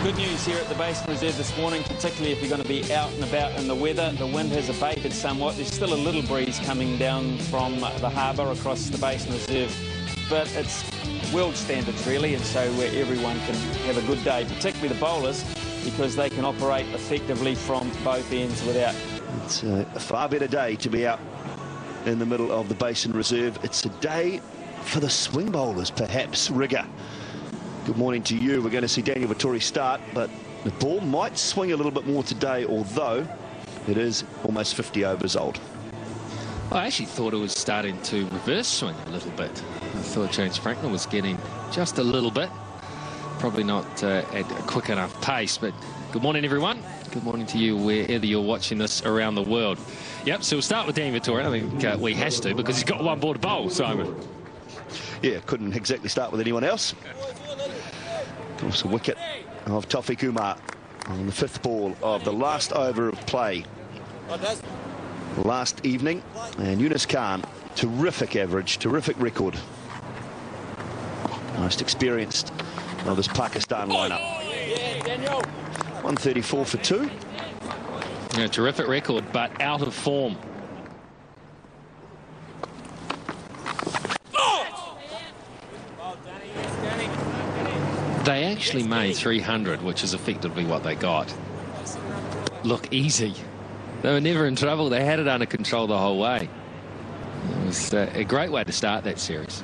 Good news here at the Basin Reserve this morning, particularly if you're going to be out and about in the weather. The wind has abated somewhat. There's still a little breeze coming down from the harbour across the Basin Reserve, but it's world standards really, and so everyone can have a good day, particularly the bowlers, because they can operate effectively from both ends without. It's a far better day to be out in the middle of the Basin Reserve. It's a day for the swing bowlers, perhaps, Rigger. Good morning to you. We're going to see Daniel Vettori start, but the ball might swing a little bit more today, although it is almost 50 overs old. I actually thought it was starting to reverse swing a little bit. I thought James Franklin was getting just a little bit. Probably not at a quick enough pace, but good morning, everyone. Good morning to you, wherever you're watching this around the world. Yep, so we'll start with Daniel Vettori. I think we has to, because he's got one ball to bowl, Simon. Yeah, couldn't exactly start with anyone else. Of course, a wicket of Tofi Kumar on the 5th ball of the last over of play last evening. And Yunus Khan, terrific average, terrific record. Most experienced of this Pakistan lineup. 134 for 2. Yeah, terrific record, but out of form. They actually made 300, which is effectively what they got. Look easy. They were never in trouble. They had it under control the whole way. It was a great way to start that series.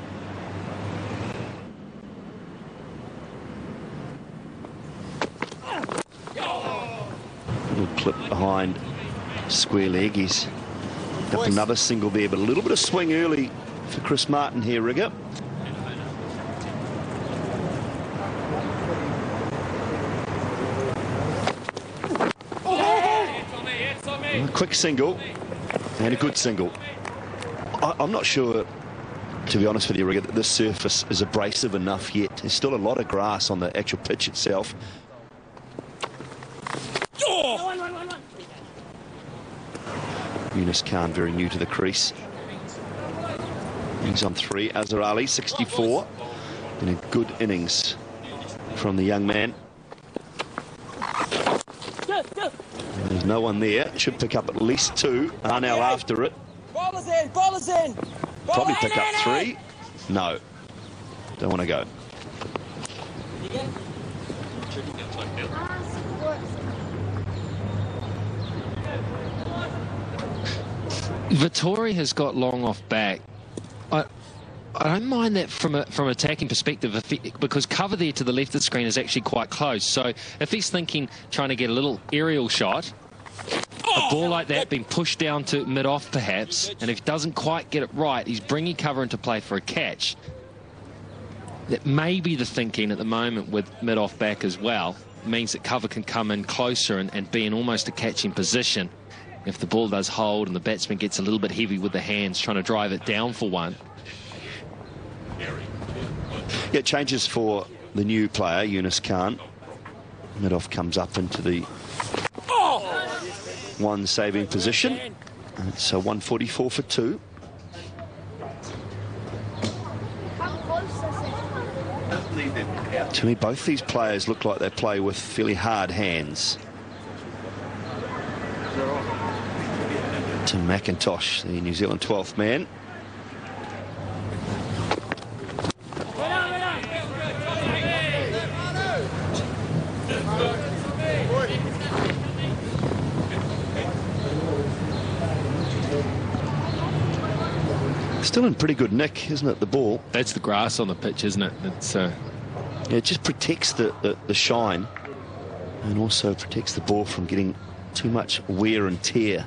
Little clip behind square leg. He's up another single there, but a little bit of swing early for Chris Martin here, Rigger. A quick single and a good single. I'm not sure, to be honest with you, Rigger, that this surface is abrasive enough yet. There's still a lot of grass on the actual pitch itself. Yunus Khan, very new to the crease. He's on 3. Azhar Ali, 64. And a good innings from the young man. There's no one there. Should pick up at least 2. Arnell after it. Ballers in, ballers in. Probably pick up 3. No. Don't want to go. Vettori has got long off back. I don't mind that from an attacking perspective, because cover there to the left of the screen is actually quite close. So if he's thinking, trying to get a little aerial shot, a ball like that being pushed down to mid-off perhaps, and if he doesn't quite get it right, he's bringing cover into play for a catch. That may be the thinking at the moment with mid-off back as well. It means that cover can come in closer and be in almost a catching position. If the ball does hold and the batsman gets a little bit heavy with the hands, trying to drive it down for one. Yeah, changes for the new player, Yunus Khan. Mid-off comes up into the one saving position. And it's 144 for 2. To me, both these players look like they play with fairly hard hands. Tim McIntosh, the New Zealand 12th man. Still in pretty good nick, isn't it, the ball? That's the grass on the pitch, isn't it? It's, yeah, it just protects the shine and also protects the ball from getting too much wear and tear.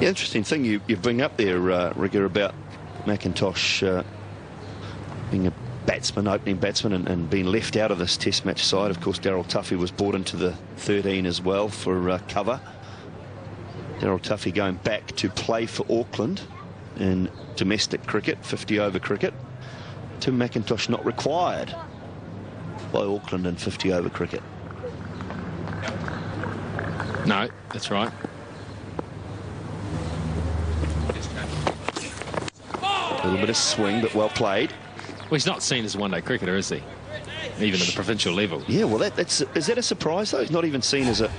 Yeah, interesting thing you bring up there, Rigger, about McIntosh being a batsman, opening batsman, and being left out of this test match side. Of course, Daryl Tuffy was brought into the 13 as well for cover. Daryl Tuffy going back to play for Auckland in domestic cricket, 50-over cricket. Tim McIntosh not required by Auckland in 50-over cricket. No, that's right. A little bit of swing, but well played. Well, he's not seen as a one-day cricketer, is he? Even at the provincial level. Yeah, well, is that a surprise, though? He's not even seen as a...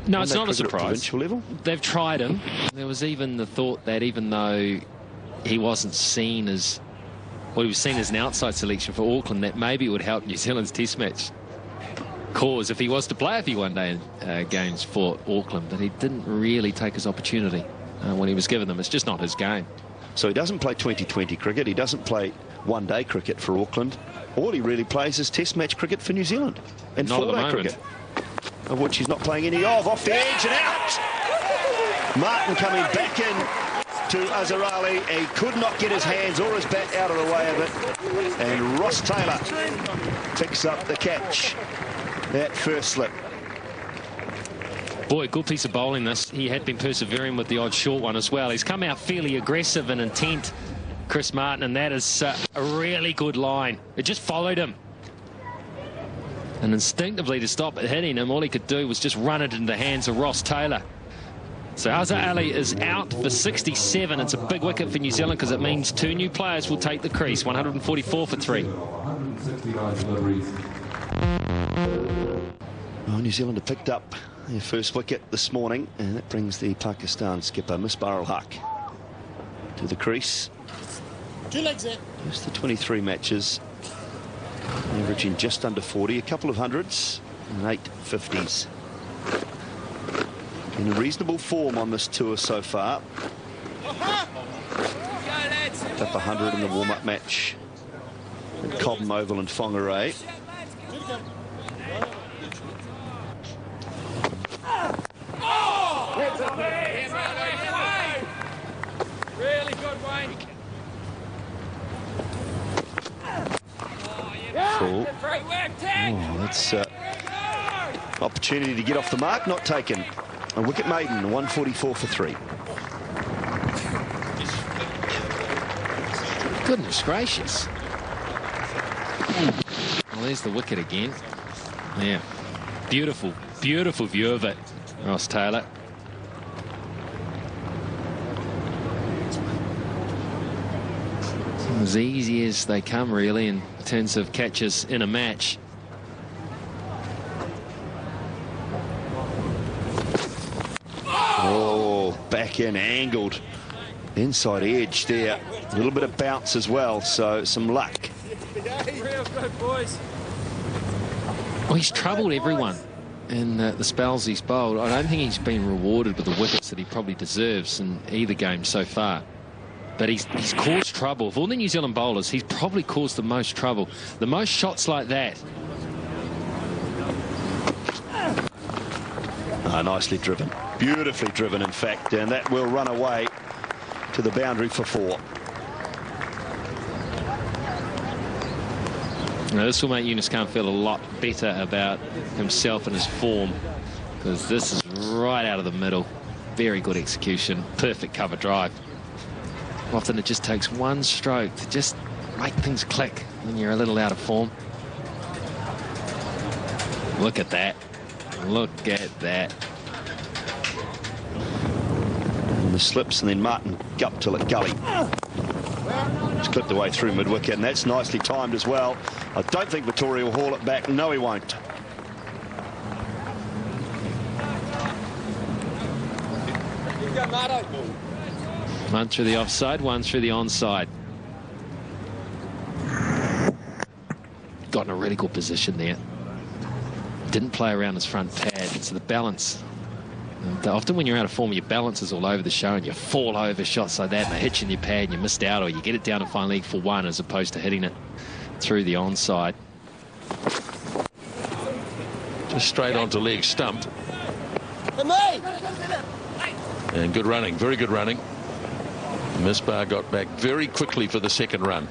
No, it's not a at surprise. Provincial level? They've tried him. There was even the thought that even though he wasn't seen as... Well, he was seen as an outside selection for Auckland, that maybe it would help New Zealand's test match cause if he was to play a few one-day games for Auckland. But he didn't really take his opportunity when he was given them. It's just not his game. So he doesn't play 2020 cricket. He doesn't play one-day cricket for Auckland. All he really plays is test match cricket for New Zealand. And four-day cricket, of which he's not playing any of. Off the edge and out. Martin coming back in to Azarali. He could not get his hands or his bat out of the way of it. And Ross Taylor picks up the catch. That first slip. Boy, good piece of bowling this. He had been persevering with the odd short one as well. He's come out fairly aggressive and intent, Chris Martin, and that is a really good line. It just followed him. And instinctively, to stop it hitting him, all he could do was just run it into the hands of Ross Taylor. So Azhar Ali is out for 67. It's a big wicket for New Zealand because it means 2 new players will take the crease. 144 for 3. Well, New Zealand have picked up their first wicket this morning, and that brings the Pakistan skipper Misbah ul Haq to the crease. 2 legs there. Just the 23 matches, averaging just under 40, a couple of hundreds and 8 50s. In reasonable form on this tour so far. Up 100 in the warm-up match at Cobham Oval and Whangarei. Really good, Wayne. Full. Oh, that's opportunity to get off the mark, not taken. A wicket maiden, 144 for 3. Goodness gracious. Well, there's the wicket again. Yeah. Beautiful, beautiful view of it, Ross Taylor. As easy as they come, really, in terms of catches in a match. Oh, back in, angled. Inside edge there. A little bit of bounce as well, so some luck. Real good, boys. Well, he's troubled everyone in the spells he's bowled. I don't think he's been rewarded with the wickets that he probably deserves in either game so far. But he's caused trouble. Of all the New Zealand bowlers, he's probably caused the most trouble. The most shots like that. Nicely driven. Beautifully driven, in fact. And that will run away to the boundary for 4. Now, this will make Yunus Khan feel a lot better about himself and his form, because this is right out of the middle. Very good execution. Perfect cover drive. Often it just takes one stroke to just make things click when you're a little out of form. Look at that. Look at that. And the slips, and then Martin gupped till it gully. Just clipped away through mid-wicket, and that's nicely timed as well. I don't think Vettori will haul it back. No, he won't. One through the offside, one through the onside. Got in a really good position there. Didn't play around his front pad, so the balance. And often when you're out of form, your balance is all over the show and you fall over shots like that and they hit you in your pad and you missed out, or you get it down to fine leg for 1 as opposed to hitting it through the onside. Just straight onto leg stump. And good running, very good running. Misbah got back very quickly for the second run.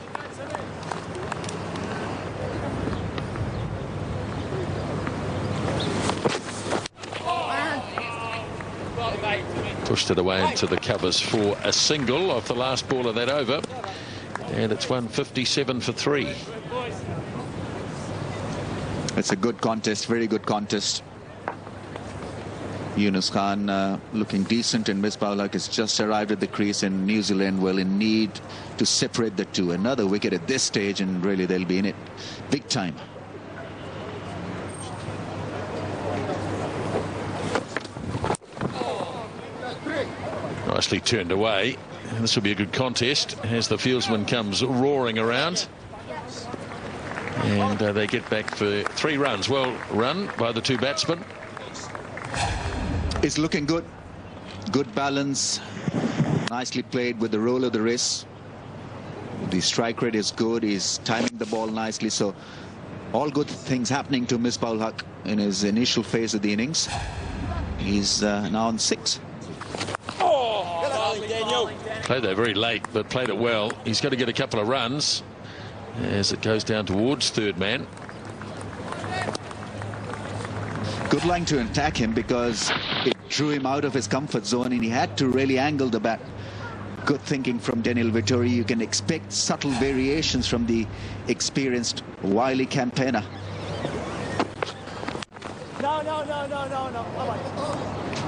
Pushed it away into the covers for a single off the last ball of that over. And it's 157 for 3. It's a good contest, very good contest. Yunus Khan looking decent, and Misbah-ul Haq has just arrived at the crease, and New Zealand will in need to separate the two. Another wicket at this stage, and really they'll be in it big time. Nicely turned away. This will be a good contest as the fieldsman comes roaring around. And they get back for 3 runs. Well run by the 2 batsmen. It's looking good. Good balance. Nicely played with the roll of the wrist. The strike rate is good. He's timing the ball nicely. So all good things happening to Misbah-ul Haq in his initial phase of the innings. He's now on 6. Played that very late, but played it well. He's got to get a couple of runs as it goes down towards third man. Good line to attack him because it drew him out of his comfort zone, and he had to really angle the bat. Good thinking from Daniel Vettori. You can expect subtle variations from the experienced wily campaigner.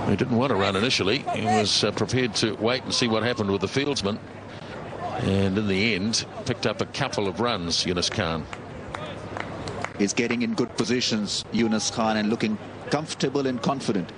He didn't want to run initially. He was prepared to wait and see what happened with the fieldsman. And in the end, picked up a couple of runs, Yunus Khan. He's getting in good positions, Yunus Khan, and looking comfortable and confident.